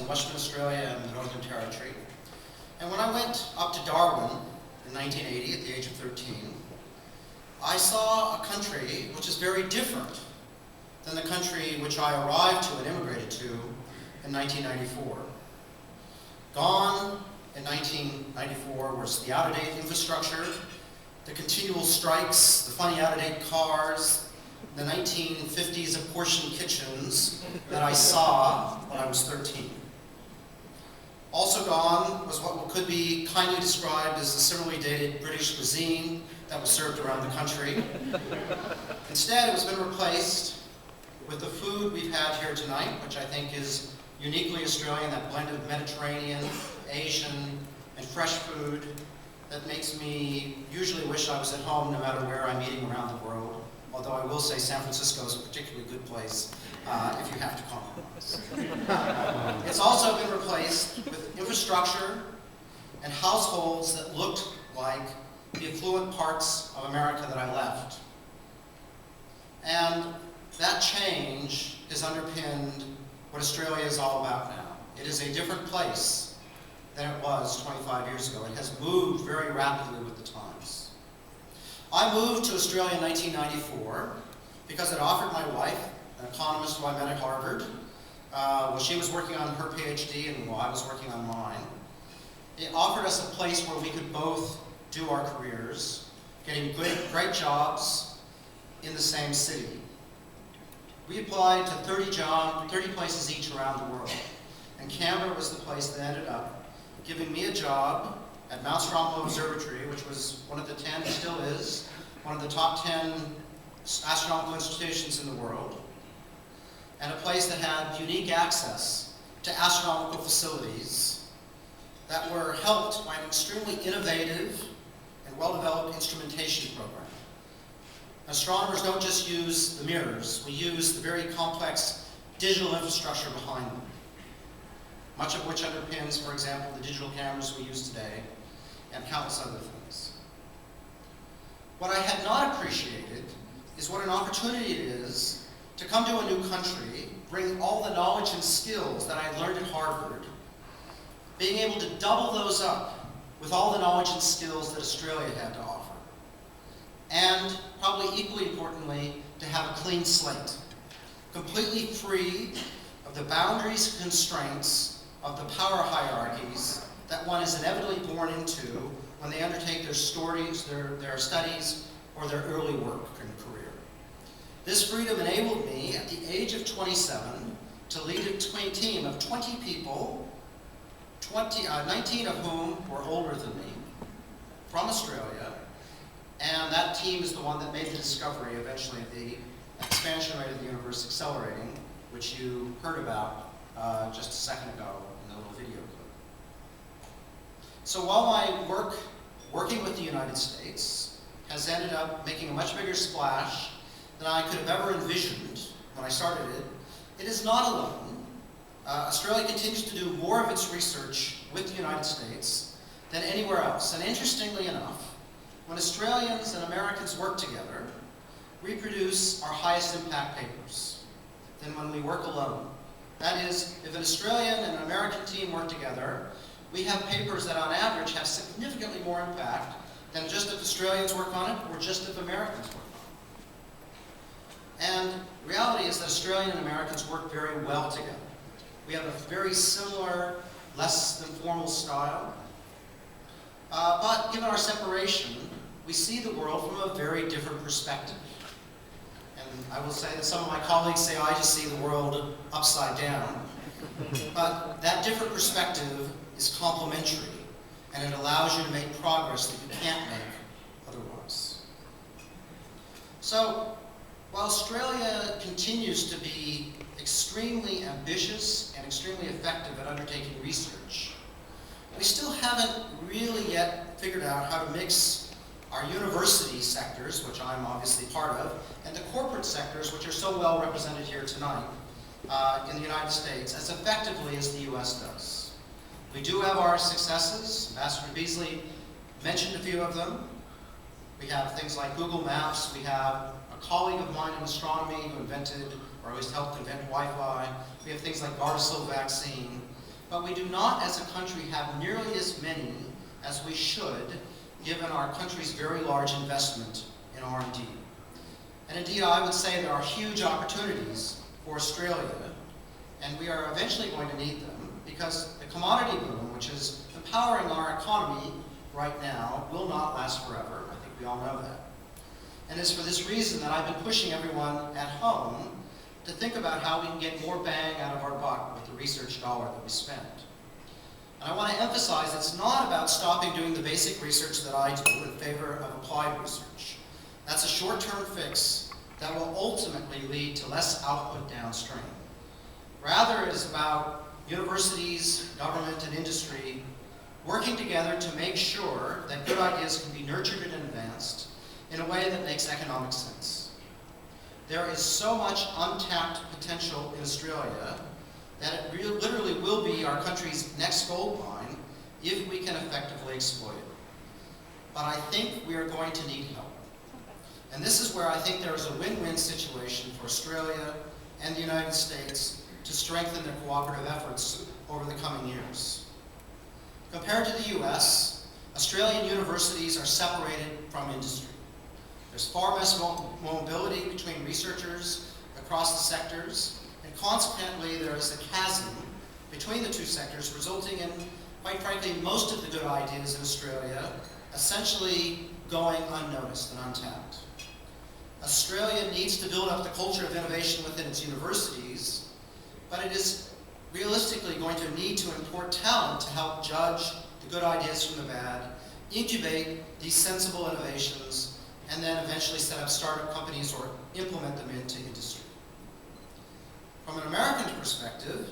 Western Australia and the Northern Territory. And when I went up to Darwin in 1980 at the age of 13, I saw a country which is very different than the country which I arrived to and immigrated to in 1994. Gone in 1994 was the out-of-date infrastructure, the continual strikes, the funny out-of-date cars, the 1950s apportioned kitchens that I saw when I was 13. Also gone was what could be kindly described as the similarly dated British cuisine that was served around the country. Instead, it has been replaced with the food we've had here tonight, which I think is uniquely Australian, that blend of Mediterranean, Asian, and fresh food that makes me usually wish I was at home no matter where I'm eating around the world. Although I will say San Francisco is a particularly good place if you have to compromise. It's also been replaced with infrastructure and households that looked like the affluent parts of America that I left. And that change has underpinned what Australia is all about now. It is a different place than it was 25 years ago. It has moved very rapidly with the times. I moved to Australia in 1994 because it offered my wife, an economist who I met at Harvard, while she was working on her PhD and while I was working on mine. It offered us a place where we could both do our careers, getting great jobs in the same city. We applied to 30 places each around the world, and Canberra was the place that ended up giving me a job at Mount Stromlo Observatory, which was one of the 10, still is, one of the top 10 astronomical institutions in the world, and a place that had unique access to astronomical facilities that were helped by an extremely innovative and well-developed instrumentation program. Astronomers don't just use the mirrors, we use the very complex digital infrastructure behind them, much of which underpins, for example, the digital cameras we use today, and countless other things. What I had not appreciated is what an opportunity it is to come to a new country, bring all the knowledge and skills that I learned at Harvard, being able to double those up with all the knowledge and skills that Australia had to offer. And, probably equally importantly, to have a clean slate, completely free of the boundaries and constraints of the power hierarchies that one is inevitably born into when they undertake their stories, their studies, or their early work and career. This freedom enabled me, at the age of 27, to lead a team of 20 people, 19 of whom were older than me, from Australia, and that team is the one that made the discovery, eventually, of the expansion rate of the universe accelerating, which you heard about just a second ago in the little video clip. So while my work working with the United States has ended up making a much bigger splash than I could have ever envisioned when I started it, it is not alone. Australia continues to do more of its research with the United States than anywhere else. And interestingly enough, when Australians and Americans work together, we produce our highest impact papers than when we work alone. That is, if an Australian and an American team work together, we have papers that on average have significantly more impact than just if Australians work on it or just if Americans work on it. And the reality is that Australian and Americans work very well together. We have a very similar, less than formal style. But given our separation, we see the world from a very different perspective. And I will say that some of my colleagues say I just see the world upside down. But that different perspective is complementary, and it allows you to make progress that you can't make otherwise. So, while Australia continues to be extremely ambitious and extremely effective at undertaking research, we still haven't really yet figured out how to mix our university sectors, which I'm obviously part of, and the corporate sectors, which are so well represented here tonight in the United States, as effectively as the US does. We do have our successes. Ambassador Beasley mentioned a few of them. We have things like Google Maps. We have a colleague of mine in astronomy who invented, or at least helped invent Wi-Fi. We have things like Gardasil vaccine. but we do not as a country have nearly as many as we should, given our country's very large investment in R&D. And indeed, I would say there are huge opportunities for Australia, and we are eventually going to need them, because the commodity boom, which is empowering our economy right now, will not last forever. I think we all know that. And it's for this reason that I've been pushing everyone at home to think about how we can get more bang out of our buck with the research dollar that we spend. And I want to emphasize it's not about stopping doing the basic research that I do in favor of applied research. That's a short-term fix that will ultimately lead to less output downstream. Rather, it is about universities, government, and industry working together to make sure that good ideas can be nurtured and advanced in a way that makes economic sense. There is so much untapped potential in Australia that it literally will be our country's next gold mine if we can effectively exploit it. But I think we are going to need help. And this is where I think there is a win-win situation for Australia and the United States to strengthen their cooperative efforts over the coming years. Compared to the US, Australian universities are separated from industry. There's far less mobility between researchers across the sectors, and consequently there is a chasm between the two sectors, resulting in, quite frankly, most of the good ideas in Australia essentially going unnoticed and untapped. Australia needs to build up the culture of innovation within its universities, but it is realistically going to need to import talent to help judge the good ideas from the bad, incubate these sensible innovations, and then eventually set up startup companies or implement them into industry. From an American perspective,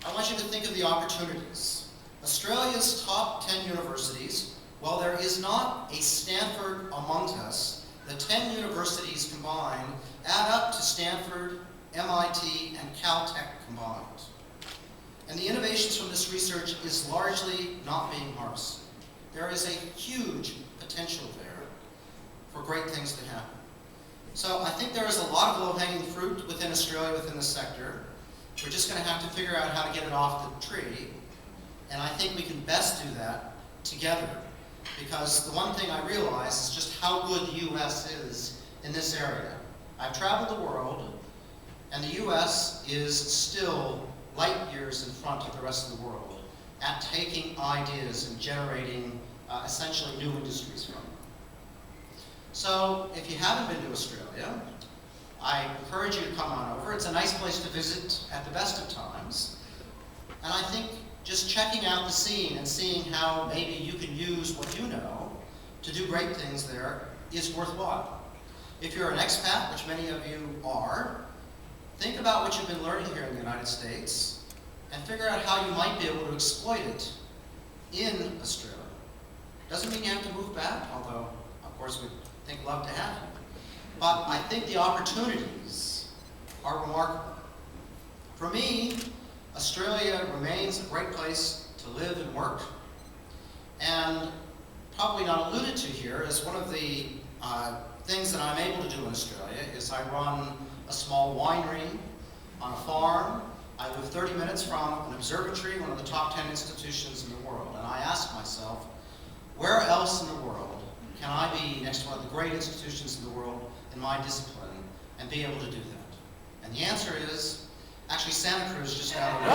I want you to think of the opportunities. Australia's top 10 universities, while there is not a Stanford among us, the 10 universities combined add up to Stanford, MIT, and Caltech combined. And the innovations from this research is largely not being harvested. There is a huge potential there for great things to happen. So I think there is a lot of low-hanging fruit within Australia, within the sector. We're just going to have to figure out how to get it off the tree. And I think we can best do that together. Because the one thing I realize is just how good the US is in this area. I've traveled the world, and the US is still light years in front of the rest of the world at taking ideas and generating essentially new industries from them. So if you haven't been to Australia, I encourage you to come on over. It's a nice place to visit at the best of times. And I think just checking out the scene and seeing how maybe you can use what you know to do great things there is worthwhile. If you're an expat, which many of you are, think about what you've been learning here in the United States and figure out how you might be able to exploit it in Australia. Doesn't mean you have to move back, although, of course, we'd love to have you. But I think the opportunities are remarkable. For me, Australia remains a great place to live and work. And probably not alluded to here, is one of the things that I'm able to do in Australia is I run a small winery on a farm. I live 30 minutes from an observatory, one of the top 10 institutions in the world. And I ask myself, where else in the world can I be next to one of the great institutions in the world in my discipline and be able to do that? And the answer is, actually, Santa Cruz just got away.